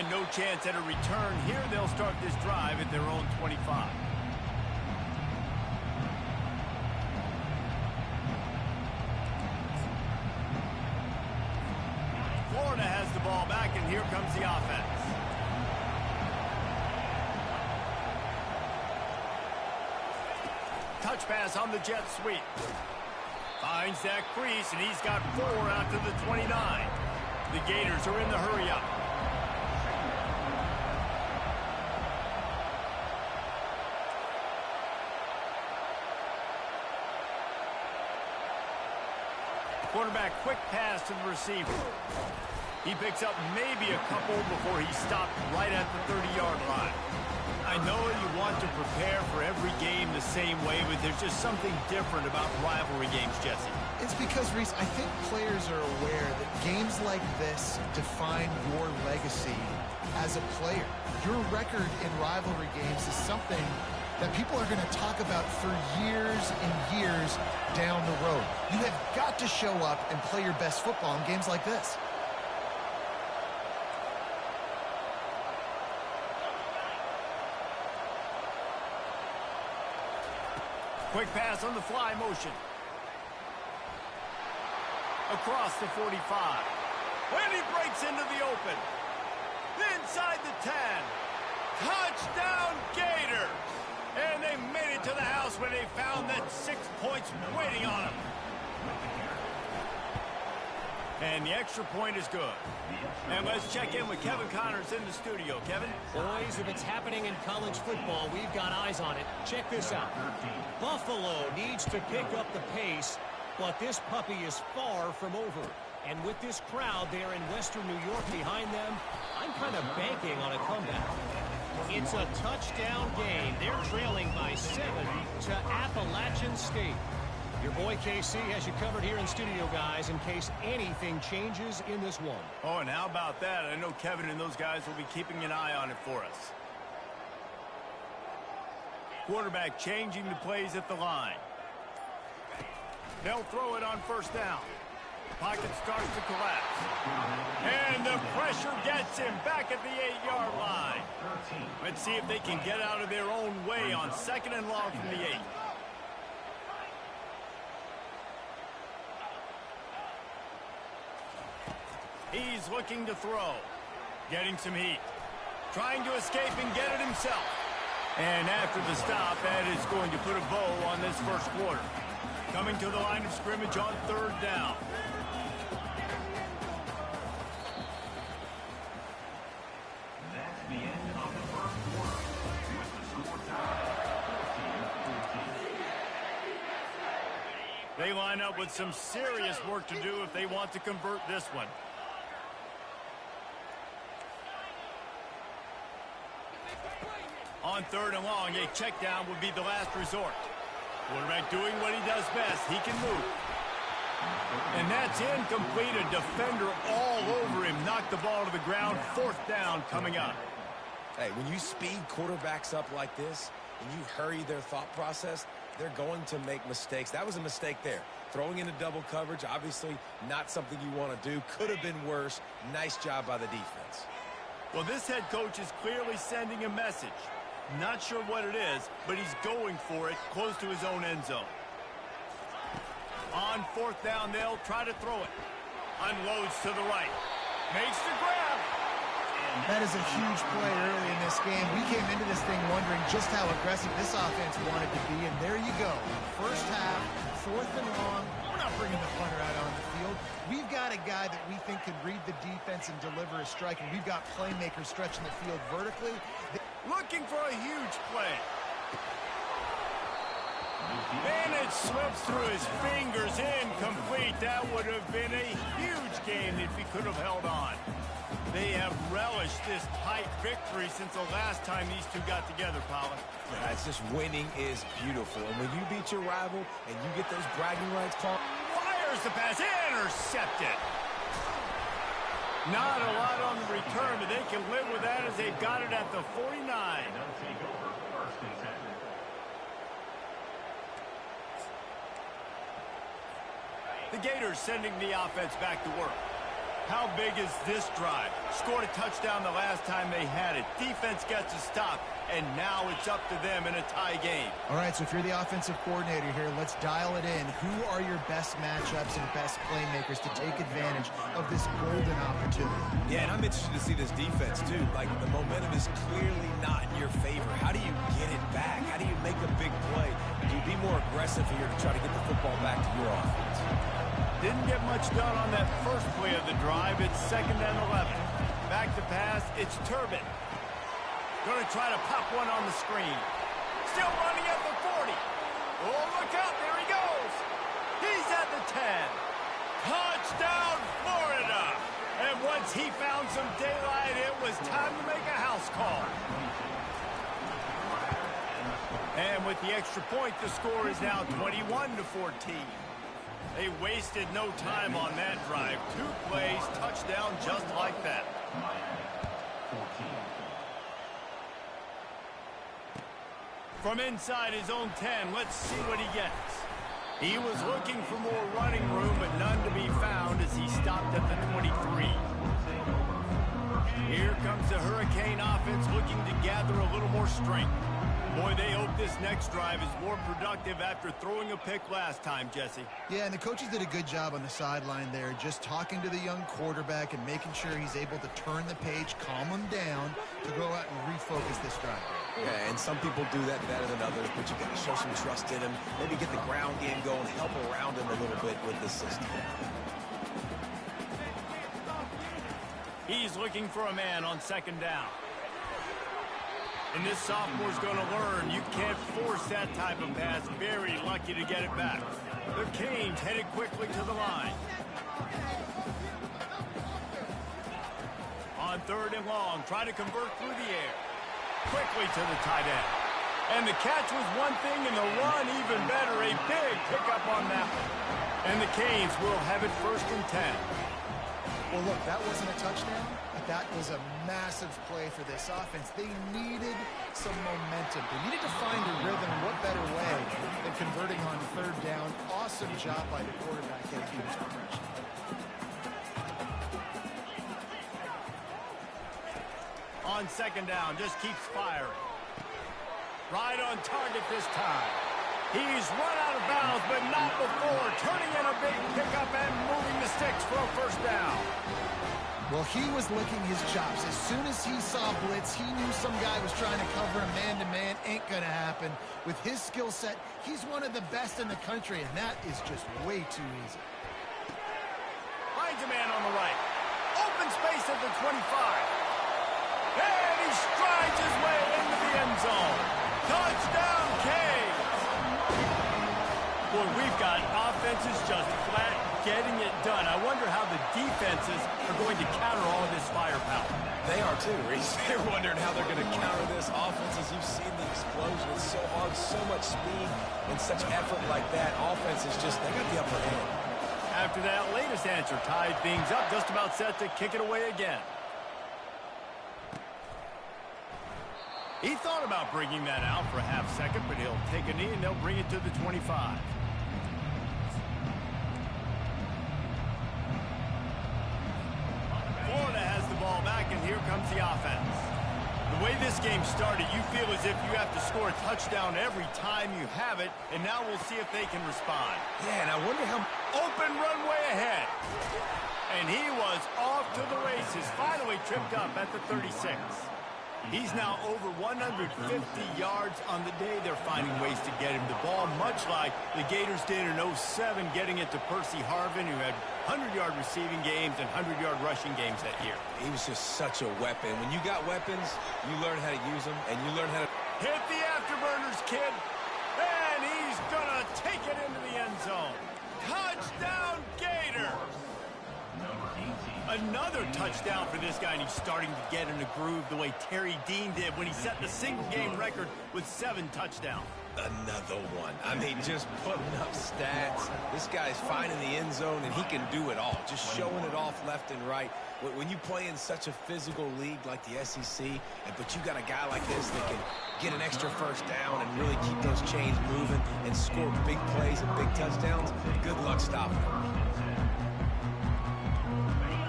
And no chance at a return here. They'll start this drive at their own 25. Florida has the ball back, and here comes the offense. Touch pass on the jet sweep. Finds that crease, and he's got 4 out to the 29. The Gators are in the hurry-up. Quarterback, quick pass to the receiver. He picks up maybe a couple before he stopped right at the 30-yard line. I know you want to prepare for every game the same way, but there's just something different about rivalry games, Jesse. It's because, Reese, I think players are aware that games like this define your legacy as a player. Your record in rivalry games is something that people are going to talk about for years and years down the road. You have got to show up and play your best football in games like this. Quick pass on the fly motion. Across the 45. And he breaks into the open. Inside the 10. Touchdown Gators! And they made it to the house when they found that 6 points waiting on them. And the extra point is good. And let's check in with Kevin Connors in the studio. Kevin? Boys, if it's happening in college football, we've got eyes on it. Check this out. Buffalo needs to pick up the pace, but this puppy is far from over. And with this crowd there in Western New York behind them, I'm kind of banking on a comeback. It's a touchdown game. They're trailing by 7 to Appalachian State. Your boy KC has you covered here in studio, guys, in case anything changes in this one. Oh, and how about that? I know Kevin and those guys will be keeping an eye on it for us. Quarterback changing the plays at the line. They'll throw it on first down. Pocket starts to collapse. And the pressure gets him back at the 8-yard line. Let's see if they can get out of their own way on 2nd and long from the 8. He's looking to throw. Getting some heat. Trying to escape and get it himself. And after the stop, that is going to put a bow on this first quarter. Coming to the line of scrimmage on 3rd down. That's the end of the first quarter. With the score tied 14-14. They line up with some serious work to do if they want to convert this one. On 3rd and long, a check down would be the last resort. Quarterback doing what he does best. He can move. And that's incomplete. A defender all over him. Knocked the ball to the ground. 4th down coming up. Hey, when you speed quarterbacks up like this and you hurry their thought process, they're going to make mistakes. That was a mistake there. Throwing into double coverage, obviously not something you want to do. Could have been worse. Nice job by the defense. Well, this head coach is clearly sending a message. Not sure what it is, but he's going for it close to his own end zone. On 4th down, they'll try to throw it. Unloads to the right. Makes the grab. That is a huge play early in this game. We came into this thing wondering just how aggressive this offense wanted to be, and there you go. First half, 4th and long. We're not bringing the punter out on the field. We've got a guy that we think can read the defense and deliver a strike, and we've got playmakers stretching the field vertically. Looking for a huge play. And it slips through his fingers, incomplete. That would have been a huge game if he could have held on. They have relished this tight victory since the last time these two got together, Paula. Yeah, it's just winning is beautiful. And when you beat your rival and you get those bragging rights, Paul. Fires the pass, intercepted. Not a lot on the return, but they can live with that as they've got it at the 49. The Gators sending the offense back to work. How big is this drive? Scored a touchdown the last time they had it. Defense gets a stop, and now it's up to them in a tie game. All right, so if you're the offensive coordinator here, let's dial it in. Who are your best matchups and best playmakers to take advantage of this golden opportunity? Yeah, and I'm interested to see this defense, too. Like, the momentum is clearly not in your favor. How do you get it back? How do you make a big play? Do you be more aggressive here to try to get the football back to your offense? Didn't get much done on that first play of the drive. It's 2nd and 11. Back to pass. It's Turbin. Going to try to pop one on the screen. Still running at the 40. Oh, look out. There he goes. He's at the 10. Touchdown, Florida. And once he found some daylight, it was time to make a house call. And with the extra point, the score is now 21-14. They wasted no time on that drive. 2 plays, touchdown just like that. From inside his own 10, let's see what he gets. He was looking for more running room, but none to be found as he stopped at the 23. Here comes the Hurricane offense looking to gather a little more strength. Boy, they hope this next drive is more productive after throwing a pick last time, Jesse. Yeah, and the coaches did a good job on the sideline there, just talking to the young quarterback and making sure he's able to turn the page, calm him down, to go out and refocus this drive. Yeah, and some people do that better than others, but you got to show some trust in him. Maybe get the ground game going, help around him a little bit with this system. He's looking for a man on 2nd down. And this sophomore's going to learn you can't force that type of pass. Very lucky to get it back. The Canes headed quickly to the line. On 3rd and long, try to convert through the air. Quickly to the tight end. And the catch was one thing, and the run even better. A big pickup on that one. And the Canes will have it 1st and 10. Well, look, that wasn't a touchdown, but that was a massive play for this offense. They needed some momentum. They needed to find a rhythm, and what better way than converting on 3rd down. Awesome job by the quarterback getting his progression. On 2nd down, just keeps firing. Right on target this time. He's run out of bounds, but not before. Turning in a big pickup and moving the sticks for a 1st down. Well, he was licking his chops. As soon as he saw blitz, he knew some guy was trying to cover him man-to-man. Ain't going to happen. With his skill set, he's one of the best in the country, and that is just way too easy. Finds a man on the right. Open space at the 25. And he strides his way into the end zone. Touchdown, Canes. Boy, we've got offenses just flat getting it done. I wonder how the defenses are going to counter all of this firepower. They are too, Reese. They're wondering how they're going to counter this offense. As you've seen the explosion, it's so hard, so much speed, and such effort like that. Offense is just, they got the upper hand. After that latest answer, tied things up, just about set to kick it away again. He thought about bringing that out for a half second, but he'll take a knee and they'll bring it to the 25. Florida has the ball back, and here comes the offense. The way this game started, you feel as if you have to score a touchdown every time you have it, and now we'll see if they can respond. Yeah, and I wonder how... Open runway ahead. And he was off to the races, finally tripped up at the 36. He's now over 150 yards on the day. They're finding ways to get him the ball, much like the Gators did in 07, getting it to Percy Harvin, who had 100-yard receiving games and 100-yard rushing games that year. He was just such a weapon. When you got weapons, you learn how to use them, and you learn how to... Hit the afterburners, kid. And he's going to take it into the end zone. Touchdown, Gator. Another touchdown for this guy, and he's starting to get in a groove the way Terry Dean did when he set the single-game record with 7 touchdowns. Another one. I mean, just putting up stats. This guy's finding the end zone, and he can do it all, just showing it off left and right. When you play in such a physical league like the SEC, but you got a guy like this that can get an extra 1st down and really keep those chains moving and score big plays and big touchdowns, good luck stopping him.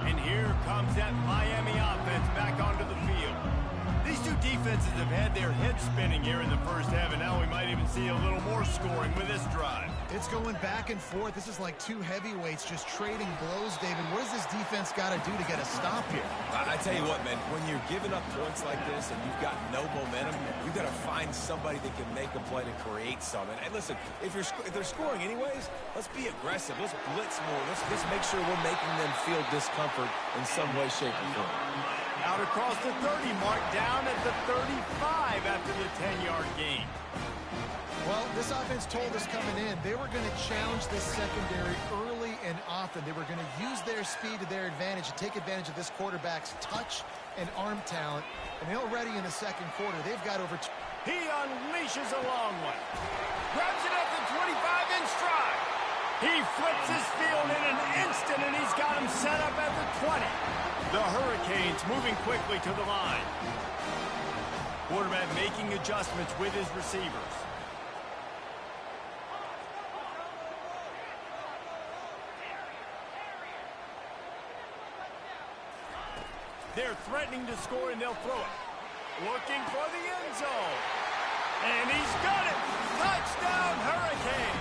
And here comes that Miami offense back onto the field. These two defenses have had their heads spinning here in the first half, and now we might even see a little more scoring with this drive. It's going back and forth. This is like two heavyweights just trading blows, David. What does this defense got to do to get a stop here? I tell you what, man, when you're giving up points like this and you've got no momentum, you've got to find somebody that can make a play to create something. And listen, if they're scoring anyways, let's be aggressive. Let's blitz more. Let's make sure we're making them feel discomfort in some way, shape, or form. Out across the 30 mark, down at the 35 after the 10-yard gain. Well, this offense told us coming in they were going to challenge this secondary early and often. They were going to use their speed to their advantage and take advantage of this quarterback's touch and arm talent. And already in the second quarter, they've got over... He unleashes a long one. Grabs it at the 25 in stride. He flips his field in an instant, and he's got him set up at the 20. The Hurricanes moving quickly to the line. Quarterback making adjustments with his receivers. They're threatening to score, and they'll throw it. Looking for the end zone. And he's got it. Touchdown, Hurricane.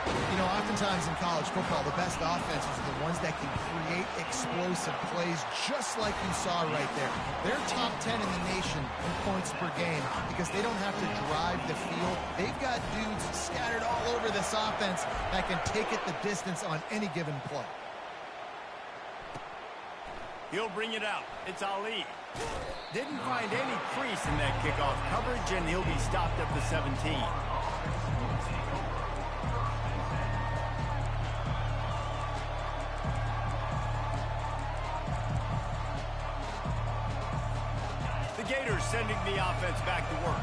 You know, oftentimes in college football, the best offenses are the ones that can create explosive plays, just like you saw right there. They're top 10 in the nation in points per game because they don't have to drive the field. They've got dudes scattered all over this offense that can take it the distance on any given play. He'll bring it out. It's Ali. Didn't find any crease in that kickoff coverage, and he'll be stopped at the 17. The Gators sending the offense back to work.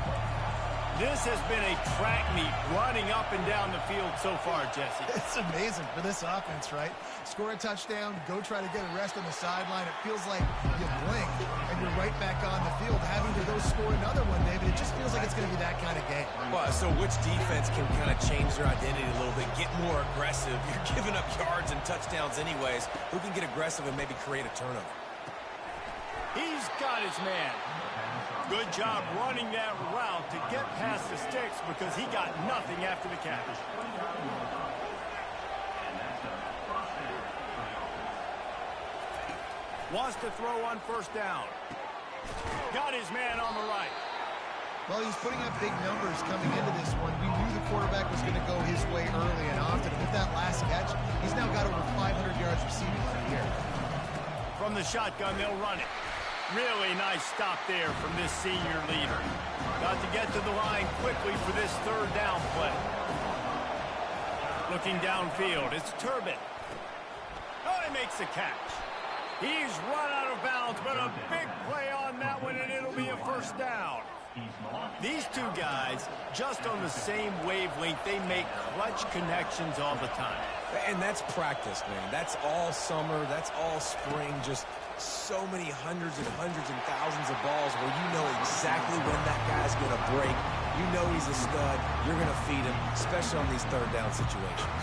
This has been a track meet running up and down the field so far, Jesse. It's amazing for this offense, right? Score a touchdown, go try to get a rest on the sideline. It feels like you blink and you're right back on the field. Having to go score another one, David, it just feels like it's going to be that kind of game. Well, so which defense can kind of change their identity a little bit, get more aggressive? You're giving up yards and touchdowns anyways. Who can get aggressive and maybe create a turnover? He's got his man. Good job running that route to get past the sticks because he got nothing after the catch. Wants to throw on first down. Got his man on the right. Well, he's putting up big numbers coming into this one. We knew the quarterback was going to go his way early and often. With that last catch, he's now got over 500 yards receiving for the year. From the shotgun, they'll run it. Really nice stop there from this senior leader. Got to get to the line quickly for this third down play. Looking downfield, it's Turbin. Oh, he makes the catch. He's run out of bounds, but a big play on that one, and it'll be a first down. These two guys, just on the same wavelength, they make clutch connections all the time. And that's practice, man. That's all summer. That's all spring. Just so many hundreds and thousands of balls where you know exactly when that guy's going to break. You know he's a stud. You're going to feed him, especially on these third down situations.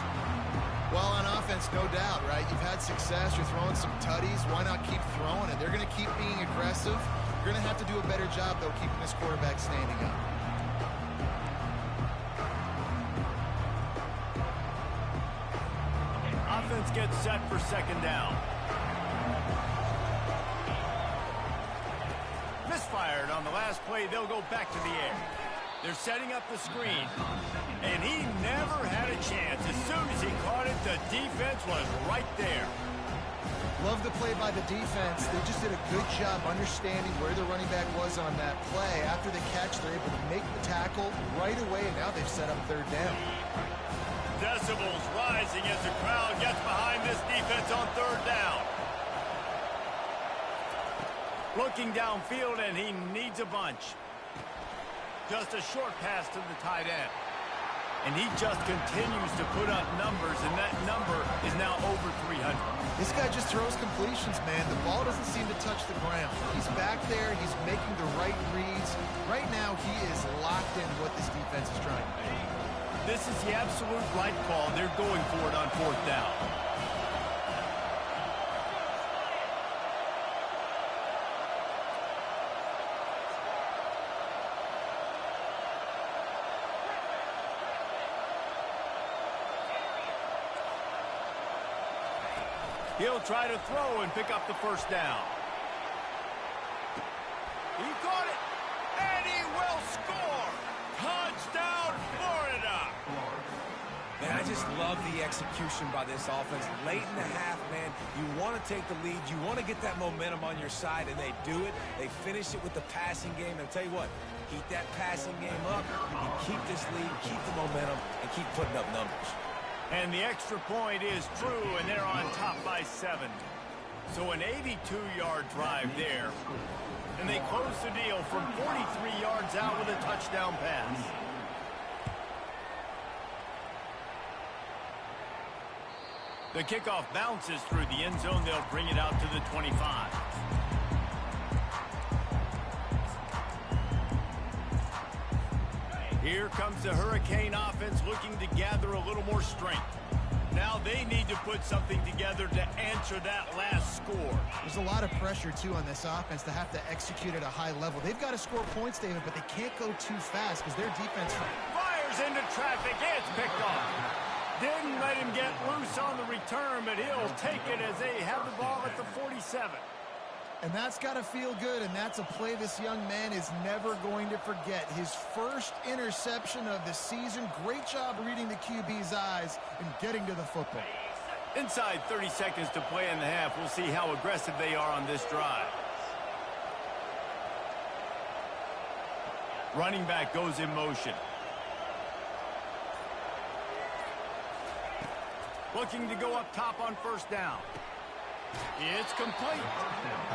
Well, on offense, no doubt, right? You've had success. You're throwing some tutties. Why not keep throwing it? They're going to keep being aggressive. You're going to have to do a better job, though, keeping this quarterback standing up. Offense gets set for second down. Misfired on the last play. They'll go back to the air. They're setting up the screen. And he never had a chance. As soon as he caught it, the defense was right there. Love the play by the defense. They just did a good job understanding where the running back was on that play. After the catch, they're able to make the tackle right away, and now they've set up third down. Decibels rising as the crowd gets behind this defense on third down. Looking downfield, and he needs a bunch. Just a short pass to the tight end. And he just continues to put up numbers, and that number is now over 300. This guy just throws completions, man. The ball doesn't seem to touch the ground. He's back there. He's making the right reads. Right now, he is locked in what this defense is trying to do. This is the absolute right call. They're going for it on fourth down. He'll try to throw and pick up the first down. He caught it, and he will score. Touchdown, Florida. Man, I just love the execution by this offense. Late in the half, man, you want to take the lead. You want to get that momentum on your side, and they do it. They finish it with the passing game. And I'll tell you what, keep that passing game up, and keep this lead, keep the momentum, and keep putting up numbers. And the extra point is true, and they're on top by 7. So an 82-yard drive there. And they close the deal from 43 yards out with a touchdown pass. The kickoff bounces through the end zone. They'll bring it out to the 25. Here comes the Hurricane offense looking to gather a little more strength. Now they need to put something together to answer that last score. There's a lot of pressure, too, on this offense to have to execute at a high level. They've got to score points, David, but they can't go too fast because their defense fires into traffic. It's picked off. Didn't let him get loose on the return, but he'll take it as they have the ball at the 47. And that's got to feel good, and that's a play this young man is never going to forget. His first interception of the season. Great job reading the QB's eyes and getting to the football. Inside 30 seconds to play in the half. We'll see how aggressive they are on this drive. Running back goes in motion. Looking to go up top on first down. It's complete.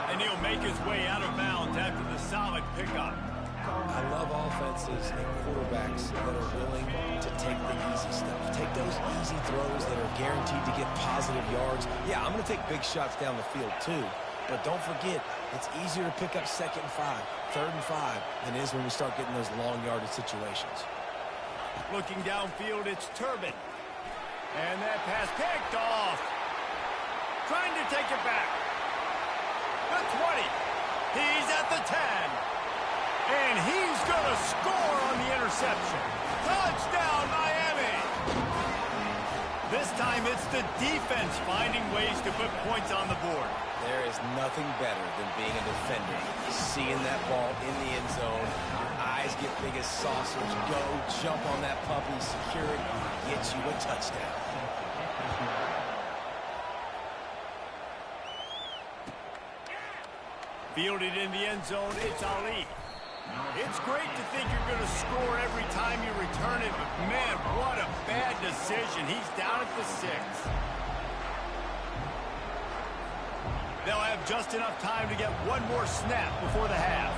And he'll make his way out of bounds after the solid pickup. I love offenses and quarterbacks that are willing to take the easy stuff. Take those easy throws that are guaranteed to get positive yards. Yeah, I'm going to take big shots down the field too. But don't forget, it's easier to pick up 2nd and 5, 3rd and 5 than it is when we start getting those long yardage situations. Looking downfield, it's Turbin. And that pass picked off. Trying to take it back. The 20. He's at the 10. And he's going to score on the interception. Touchdown, Miami. This time it's the defense finding ways to put points on the board. There is nothing better than being a defender. Seeing that ball in the end zone, your eyes get big as saucers. Go, jump on that puppy, secure it, get you a touchdown. Fielded in the end zone, it's Ali. It's great to think you're going to score every time you return it, but man, what a bad decision. He's down at the 6. They'll have just enough time to get one more snap before the half.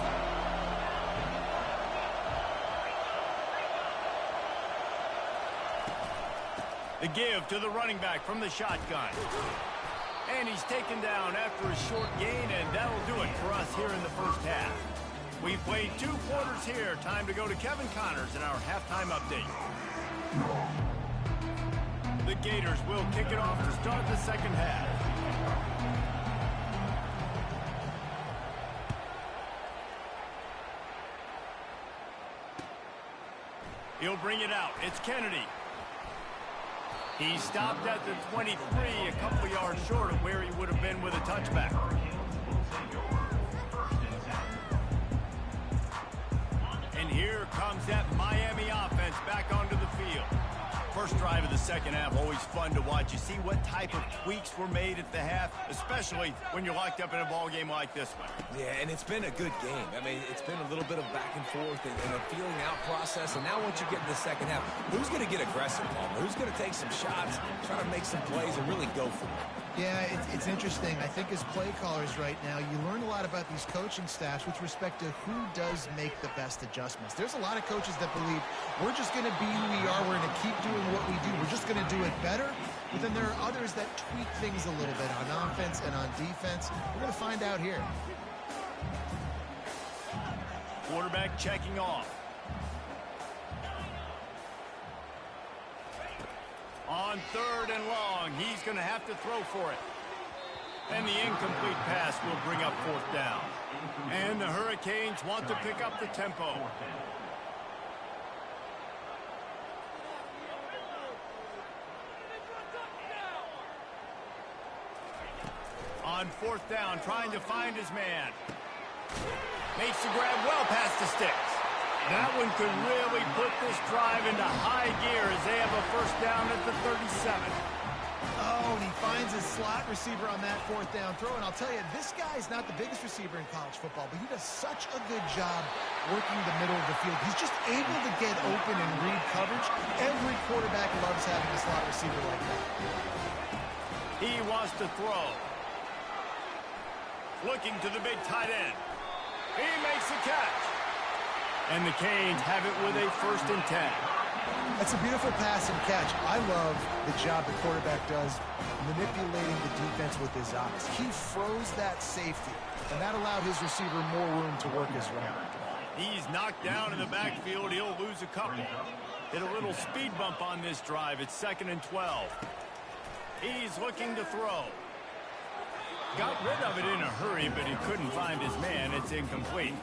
The give to the running back from the shotgun. And he's taken down after a short gain, and that'll do it for us here in the first half. We've played 2 quarters here. Time to go to Kevin Connors in our halftime update. The Gators will kick it off to start the second half. He'll bring it out. It's Kennedy. He stopped at the 23, a couple yards short of where he would have been with a touchback. And here comes that Miami offense back onto the field. First drive of the second half, always fun to watch. You see what type of tweaks were made at the half, especially when you're locked up in a ball game like this one. Yeah, and it's been a good game. I mean, it's been a little bit of back and forth and a feeling out process. And now once you get in the second half, who's going to get aggressive, Palmer? Who's going to take some shots, try to make some plays, and really go for it? Yeah, it's interesting. I think as play callers right now, you learn a lot about these coaching staffs with respect to who does make the best adjustments. There's a lot of coaches that believe we're just going to be who we are. We're going to keep doing what we do. We're just going to do it better. But then there are others that tweak things a little bit on offense and on defense. We're going to find out here. Quarterback checking off. On 3rd and long, he's going to have to throw for it. And the incomplete pass will bring up 4th down. And the Hurricanes want to pick up the tempo. on 4th down, trying to find his man. Makes the grab well past the sticks. That one could really put this drive into high gear as they have a 1st down at the 37. Oh, and he finds his slot receiver on that 4th down throw. And I'll tell you, this guy's not the biggest receiver in college football, but he does such a good job working the middle of the field. He's just able to get open and read coverage. Every quarterback loves having a slot receiver like that. He wants to throw. Looking to the big tight end. He makes the catch. And the Canes have it with a 1st and 10. That's a beautiful pass and catch. I love the job the quarterback does manipulating the defense with his eyes. He froze that safety, and that allowed his receiver more room to work his route. He's knocked down in the backfield. He'll lose a couple. Hit a little speed bump on this drive. It's 2nd and 12. He's looking to throw. Got rid of it in a hurry, but he couldn't find his man. It's incomplete.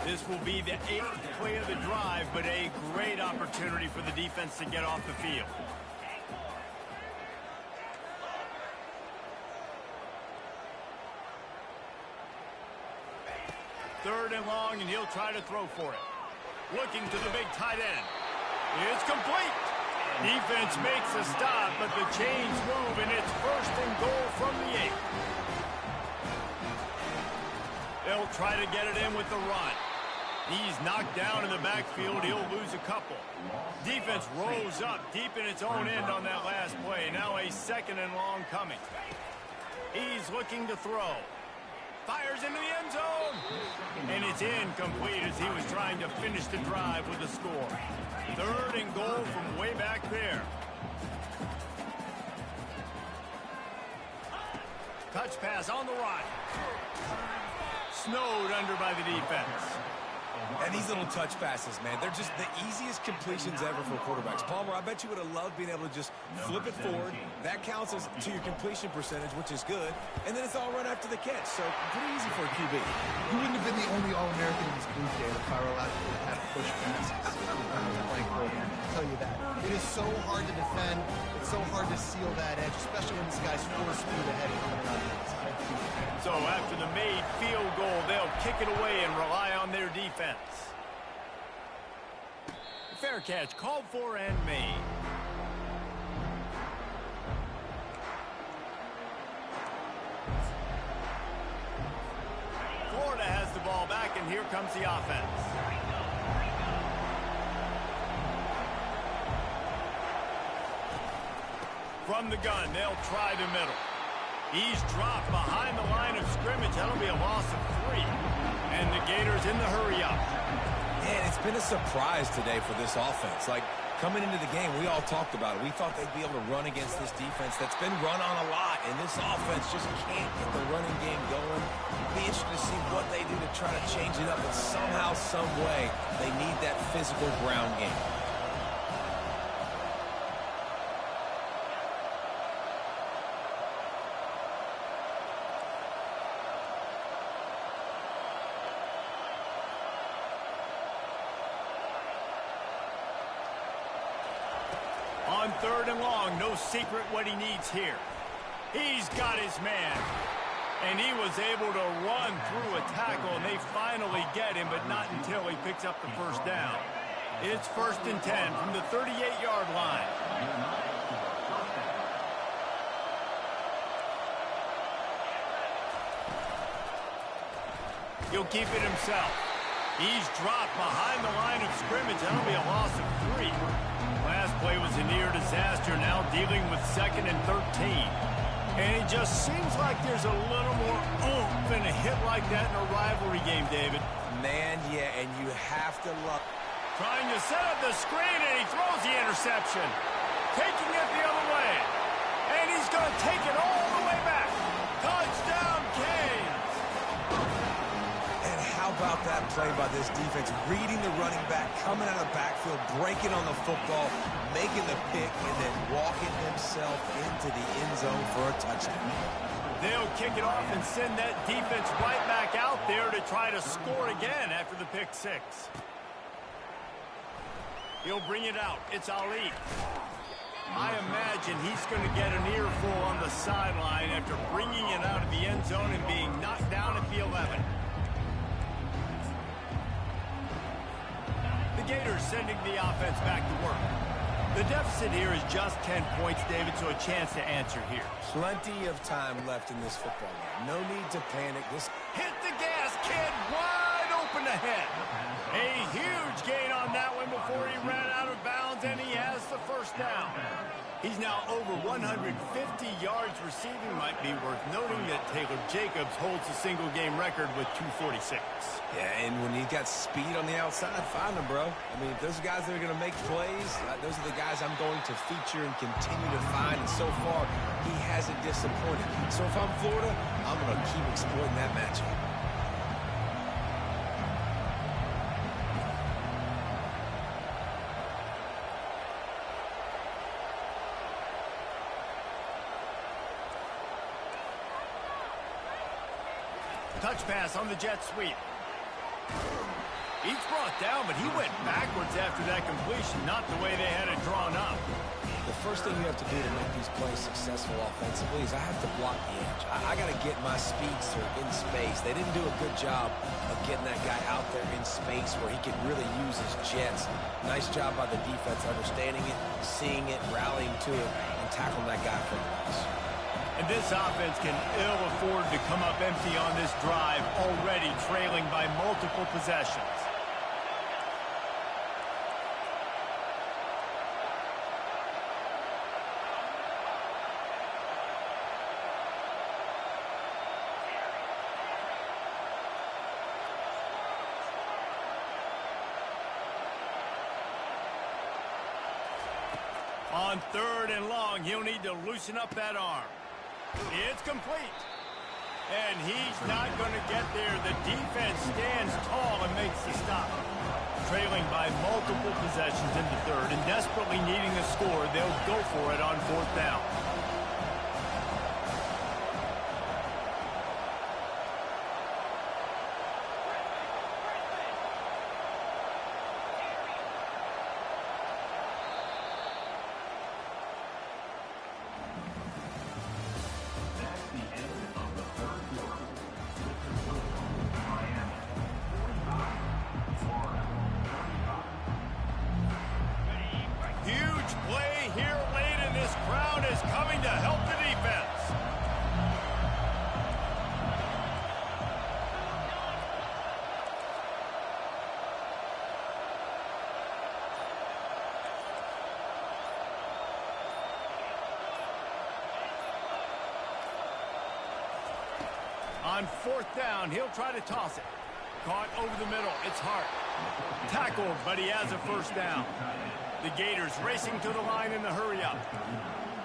This will be the 8th play of the drive, but a great opportunity for the defense to get off the field. Third and long, and he'll try to throw for it. Looking to the big tight end. It's complete. Defense makes a stop, but the chains move, and it's 1st and goal from the 8. They'll try to get it in with the run. He's knocked down in the backfield. He'll lose a couple. Defense rose up deep in its own end on that last play. Now a 2nd and long coming. He's looking to throw. Fires into the end zone. And it's incomplete as he was trying to finish the drive with a score. 3rd and goal from way back there. Touch pass on the run. Snowed under by the defense. And these little touch passes, man, they're just the easiest completions ever for quarterbacks. Palmer, I bet you would have loved being able to just flip it forward. That counts as to your completion percentage, which is good. And then it's all run after the catch. So pretty easy for a QB. He wouldn't have been the only All-American in his booth game if Kyle Allen had push passes. I'll tell you that. It is so hard to defend. It's so hard to seal that edge, especially when this guy's full speed ahead coming out of the inside. So after the made field goal, they'll kick it away and rely on their defense. Fair catch called for and made. Florida has the ball back, and here comes the offense. From the gun, they'll try the middle. He's dropped behind the line of scrimmage. That'll be a loss of 3. And the Gators in the hurry up. Man, it's been a surprise today for this offense. Like, coming into the game, we all talked about it. We thought they'd be able to run against this defense that's been run on a lot, and this offense just can't get the running game going. It'll be interesting to see what they do to try to change it up, but somehow, some way, they need that physical ground game. On 3rd and long, no secret what he needs here. He's got his man. And he was able to run through a tackle, and they finally get him, but not until he picks up the 1st down. It's 1st and 10 from the 38-yard line. He'll keep it himself. He's dropped behind the line of scrimmage. That'll be a loss of 3. Last play was a near disaster, now dealing with 2nd and 13. And it just seems like there's a little more oomph in a hit like that in a rivalry game, David. Man, yeah, and you have to love... Trying to set up the screen, and he throws the interception. Taking it the other way. And he's going to take it all the way back. Touchdown, Canes! And how about that play by this defense? Reading the running back, coming out of the backfield, breaking on the football, making the pick, and then walking himself into the end zone for a touchdown. They'll kick it off and send that defense right back out there to try to score again after the pick 6. He'll bring it out. It's Ali. I imagine he's going to get an earful on the sideline after bringing it out of the end zone and being knocked down at the 11. The Gators sending the offense back to work. The deficit here is just 10 points, David, so a chance to answer here. Plenty of time left in this football game. No need to panic. This hit the gas, kid, wide open ahead. A huge gain on that one before he ran out of bounds, and he has the first down. He's now over 150 yards receiving. Might be worth noting that Taylor Jacobs holds the single-game record with 246. Yeah, and when he's got speed on the outside, find him, bro. I mean, if those are guys that are going to make plays, those are the guys I'm going to feature and continue to find. And so far, he hasn't disappointed. So if I'm Florida, I'm going to keep exploiting that matchup. Touch pass on the jet sweep. He's brought down, but he went backwards after that completion, not the way they had it drawn up. The first thing you have to do to make these plays successful offensively is I have to block the edge. I got to get my speedster in space. They didn't do a good job of getting that guy out there in space where he could really use his jets. Nice job by the defense understanding it, seeing it, rallying to it, and tackling that guy for the loss. And this offense can ill afford to come up empty on this drive, already trailing by multiple possessions. On 3rd and long, he'll need to loosen up that arm. It's complete. And he's not going to get there. The defense stands tall and makes the stop. Trailing by multiple possessions in the 3rd and desperately needing a score, they'll go for it on 4th down. On 4th down, he'll try to toss it. Caught over the middle. It's Hart. Tackled, but he has a first down. The Gators racing to the line in the hurry-up.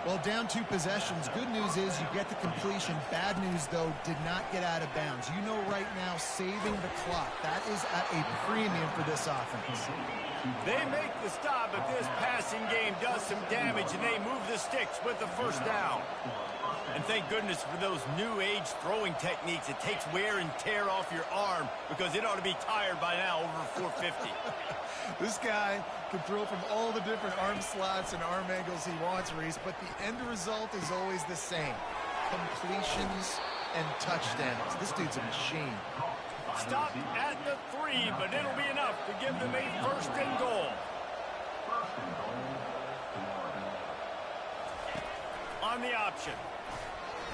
Well, down 2 possessions. Good news is you get the completion. Bad news, though, did not get out of bounds. You know right now, saving the clock. That is at a premium for this offense. They make the stop, but this passing game does some damage, and they move the sticks with the first down. And thank goodness for those new age throwing techniques. It takes wear and tear off your arm because it ought to be tired by now over 450. This guy can throw from all the different arm slots and arm angles he wants, Reese, but the end result is always the same. Completions and touchdowns. This dude's a machine. Stopped at the 3, but it'll be enough to give them a 1st and goal. On the option.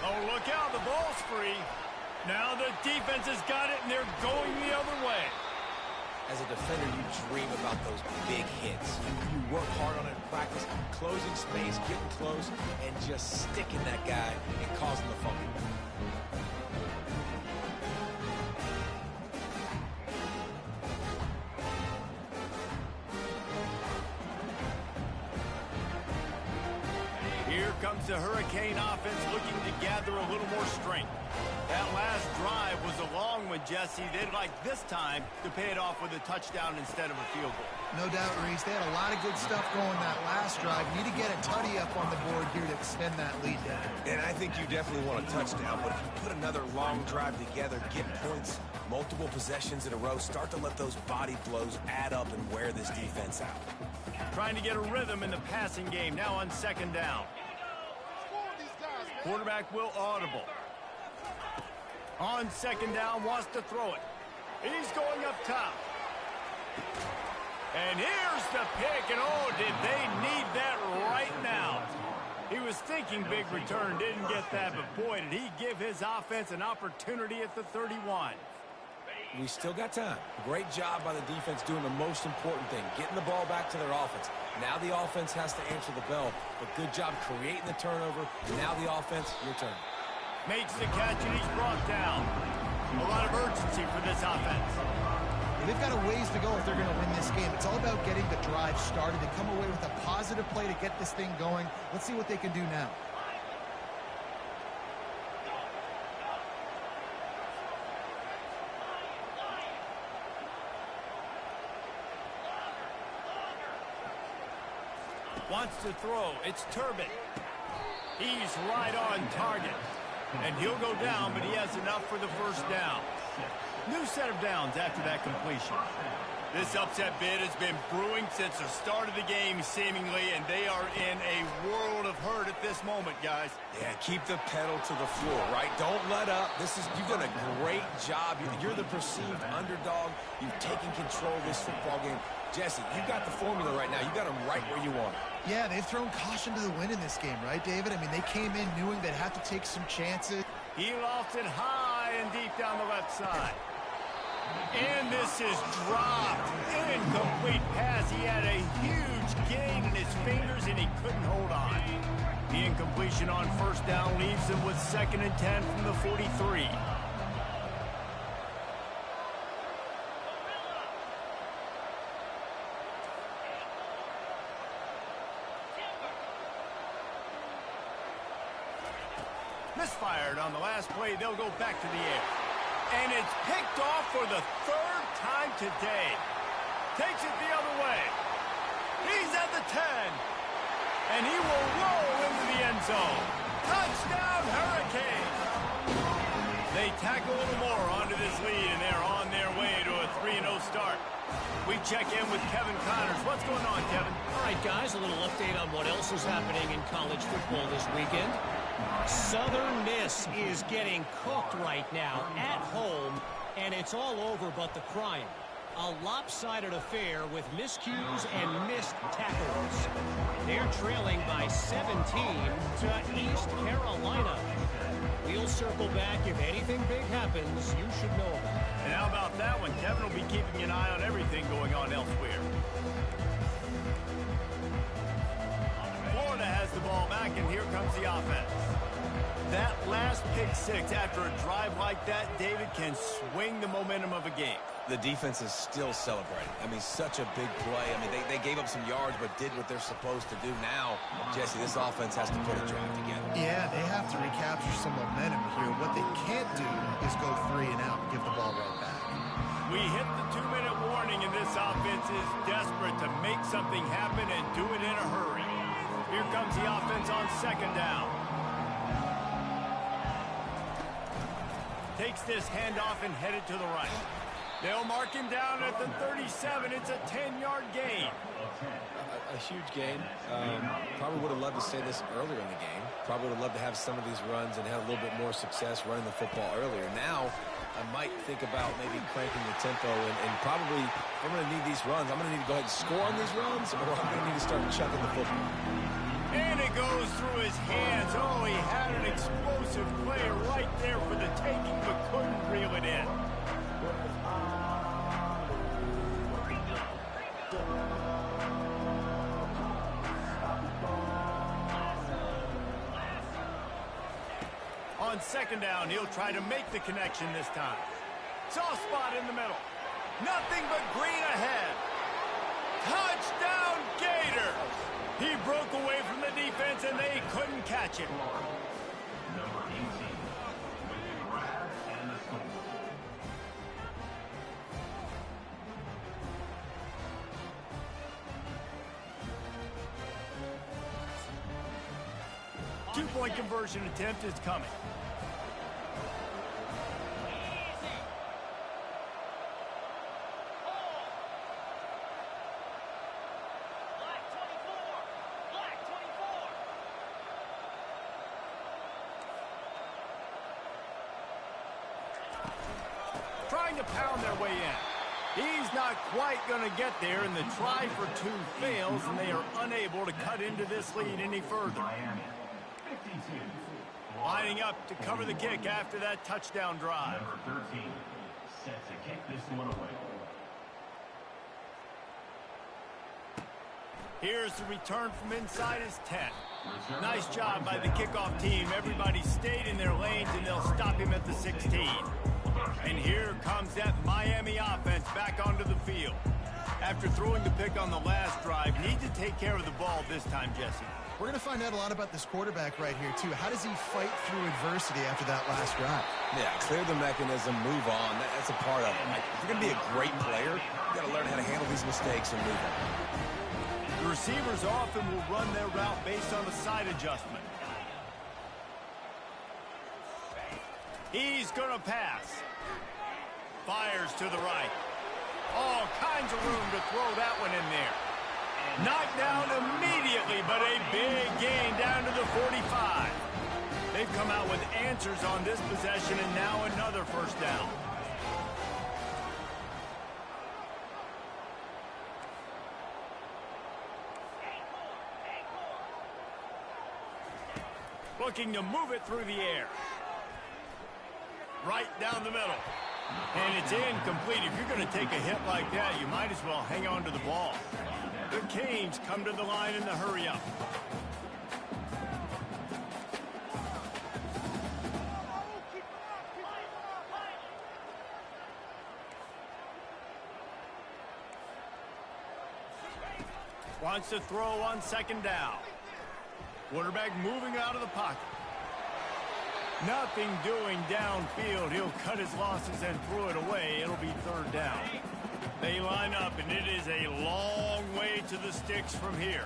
Oh, look out, the ball's free. Now the defense has got it, and they're going the other way. As a defender, you dream about those big hits. You work hard on it in practice, closing space, getting close, and just sticking that guy and causing the fumble. Here comes the Hurricane offense looking to gather a little more strength. That last drive was a long one, Jesse. They'd like this time to pay it off with a touchdown instead of a field goal. No doubt, Reese. They had a lot of good stuff going that last drive. Need to get a tutty up on the board here to extend that lead down. And I think you definitely want a touchdown, but if you put another long drive together, get points, multiple possessions in a row, start to let those body blows add up and wear this defense out. Trying to get a rhythm in the passing game now on second down. Quarterback will audible. On second down, wants to throw it. He's going up top. And here's the pick, and oh, did they need that right now. He was thinking big return, didn't get that, but boy, did he give his offense an opportunity at the 31. We still got time. Great job by the defense doing the most important thing, getting the ball back to their offense. Now the offense has to answer the bell, but good job creating the turnover. Now the offense, your turn. Makes the catch, and he's brought down. A lot of urgency for this offense. They've got a ways to go if they're going to win this game. It's all about getting the drive started and come away with a positive play to get this thing going. Let's see what they can do now. Wants to throw. It's Turbin. He's right on target. And he'll go down, but he has enough for the first down. New set of downs after that completion. This upset bid has been brewing since the start of the game, seemingly, and they are in a world of hurt at this moment, guys. Yeah, keep the pedal to the floor, right? Don't let up. You've done a great job. You're the perceived underdog. You've taken control of this football game. Jesse, you got the formula right now. You got them right where you want it. Yeah, they've thrown caution to the wind in this game, right, David? I mean, they came in knowing they'd have to take some chances. He lost it high and deep down the left side. And this is dropped. Incomplete pass. He had a huge gain in his fingers, and he couldn't hold on. The incompletion on first down leaves him with 2nd and 10 from the 43. Misfired on the last play. They'll go back to the air. And it's picked off for the 3rd time today. Takes it the other way. He's at the 10. And he will roll into the end zone. Touchdown, Hurricanes. They tack a little more onto this lead, and they're on their way to a 3-0 start. We check in with Kevin Connors. What's going on, Kevin? All right, guys, a little update on what else is happening in college football this weekend. Southern Miss is getting cooked right now at home, and it's all over but the crying. A lopsided affair with miscues and missed tackles. They're trailing by 17 to East Carolina. We'll circle back. If anything big happens, you should know about it. And how about that one? Kevin will be keeping an eye on everything going on elsewhere. Florida has the ball back, and here comes the offense. That last pick six after a drive like that, David, can swing the momentum of a game. The defense is still celebrating. I mean, such a big play. I mean, they gave up some yards but did what they're supposed to do. Now, Jesse, this offense has to put a drive together. Yeah, they have to recapture some momentum here. What they can't do is go 3 and out and give the ball right back. We hit the 2-minute warning, and this offense is desperate to make something happen and do it in a hurry. Here comes the offense on second down. Takes this handoff and headed to the right. They'll mark him down at the 37. It's a 10-yard gain. A huge gain. Probably would have loved to say this earlier in the game. Probably would have loved to have some of these runs and have a little bit more success running the football earlier. Now, I might think about maybe cranking the tempo and probably, if I'm going to need these runs, I'm going to need to go ahead and score on these runs, or I'm going to need to start chucking the football. And it goes through his hands. Oh, he had an explosive play right there for the taking, but couldn't reel it in. On second down, he'll try to make the connection this time. Soft spot in the middle. Nothing but green ahead. Touchdown, Gators! He broke away from the defense, and they couldn't catch him. Number 18, with the grab and the score. Two-point conversion attempt is coming. to pound their way in. He's not quite going to get there, and the try for two fails, and they are unable to cut into this lead any further. Lining up to cover the kick after that touchdown drive. Number 13 set to kick this one away. Here's the return from inside his 10. Nice job by the kickoff team. Everybody stayed in their lanes, and they'll stop him at the 16. And here comes that Miami offense back onto the field. After throwing the pick on the last drive, need to take care of the ball this time, Jesse. We're going to find out a lot about this quarterback right here, too. How does he fight through adversity after that last drive? Yeah, clear the mechanism, move on. That's a part of it. Like, if you're going to be a great player, you got to learn how to handle these mistakes and move on. The receivers often will run their route based on a side adjustment. He's going to pass. Fires to the right. All kinds of room to throw that one in there. Knocked down immediately, but a big gain down to the 45. They've come out with answers on this possession, and now another first down. Looking to move it through the air. Right down the middle. And it's incomplete. If you're going to take a hit like that, you might as well hang on to the ball. The Canes come to the line in the hurry-up. Wants to throw on second down. Quarterback moving out of the pocket. Nothing doing downfield. He'll cut his losses and throw it away. It'll be third down. They line up, and it is a long way to the sticks from here.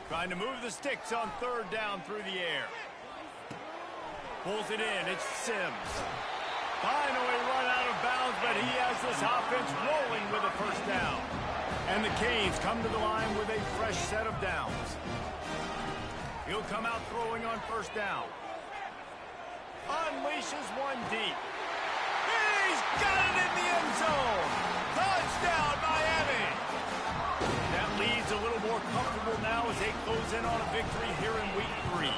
Trying to move the sticks on third down through the air. Pulls it in. It's Sims. Finally run out of bounds, but he has this offense rolling with a first down. And the Canes come to the line with a fresh set of downs. He'll come out throwing on first down. Unleashes one deep. He's got it in the end zone. Touchdown, Miami. That leads a little more comfortable now as they close in on a victory here in week 3.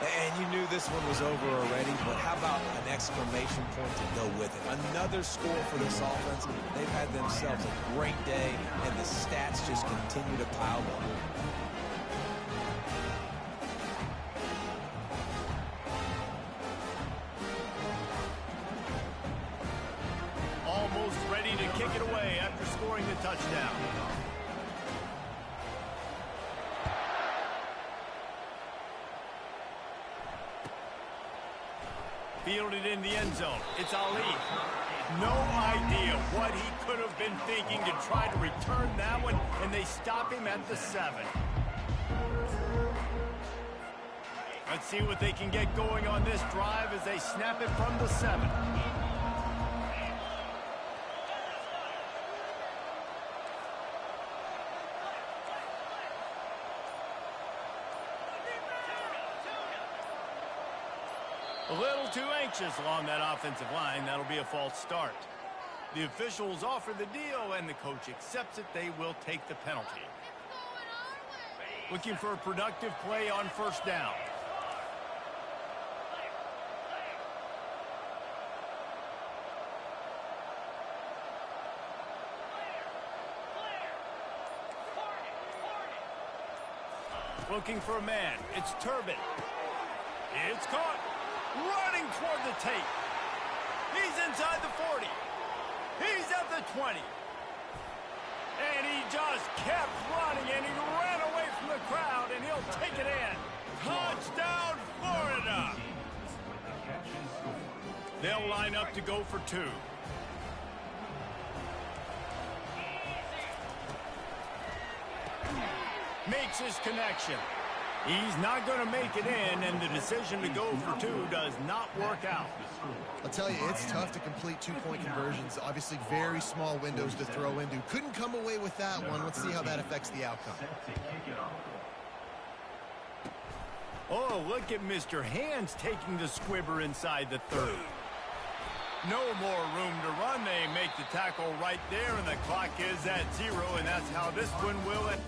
And you knew this one was over already, but how about an exclamation point to go with it? Another score for this offense. They've had themselves a great day, and the stats just continue to pile up. Almost ready to kick it away after scoring the touchdown. Fielded in the end zone. It's Ali. No idea what he could have been thinking to try to return that one, and they stop him at the 7. Let's see what they can get going on this drive as they snap it from the 7. A little too anxious along that offensive line. That'll be a false start. The officials offer the deal, and the coach accepts it. They will take the penalty. Looking for a productive play on first down. Looking for a man. It's Turbin. It's caught. Running toward the tape. He's inside the 40. He's at the 20. And he just kept running, and he ran away from the crowd, and he'll take it in. Touchdown, Florida. They'll line up to go for 2. Makes his connection. He's not going to make it in, and the decision to go for 2 does not work out. I'll tell you, it's tough to complete two-point conversions. Obviously, very small windows to throw into. Couldn't come away with that one. Let's see how that affects the outcome. Oh, look at Mr. Hands taking the squibber inside the 30. No more room to run. They make the tackle right there, and the clock is at 0, and that's how this one will end.